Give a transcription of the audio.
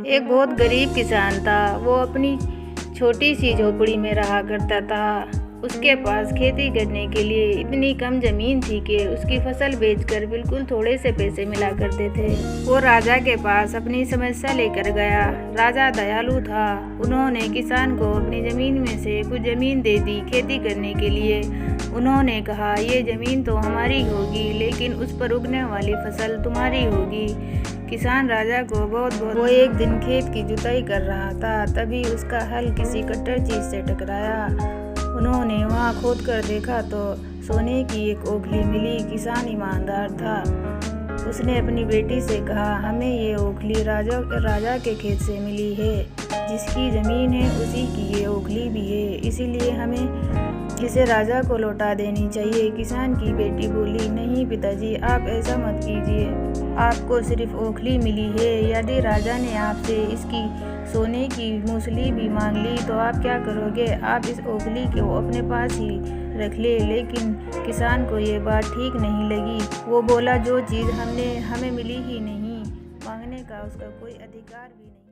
एक बहुत गरीब किसान था। वो अपनी छोटी सी झोपड़ी में रहा करता था। उसके पास खेती करने के लिए इतनी कम जमीन थी कि उसकी फसल बेचकर बिल्कुल थोड़े से पैसे मिला करते थे। वो राजा के पास अपनी समस्या लेकर गया। राजा दयालु था। उन्होंने किसान को अपनी जमीन में से कुछ जमीन दे दी खेती करने के लिए। उन्होंने कहा, ये जमीन तो हमारी होगी, लेकिन उस पर उगने वाली फसल तुम्हारी होगी। किसान राजा को बहुत वो एक दिन खेत की जुताई कर रहा था, तभी उसका हल किसी कट्टर चीज से टकराया। उन्होंने वहां खोद कर देखा तो सोने की एक ओखली मिली। किसान ईमानदार था। उसने अपनी बेटी से कहा, हमें ये ओखली राजा के खेत से मिली है। जिसकी जमीन है उसी की ये ओखली भी है, इसीलिए हमें इसे राजा को लौटा देनी चाहिए। किसान की बेटी बोली, नहीं पिताजी, आप ऐसा मत कीजिए। आपको सिर्फ ओखली मिली है। यदि राजा ने आपसे इसकी सोने की मूसली भी मांग ली तो आप क्या करोगे? आप इस ओखली को अपने पास ही रख ले। लेकिन किसान को ये बात ठीक नहीं लगी। वो बोला, जो चीज़ हमें मिली ही नहीं, मांगने का उसका कोई अधिकार भी नहीं।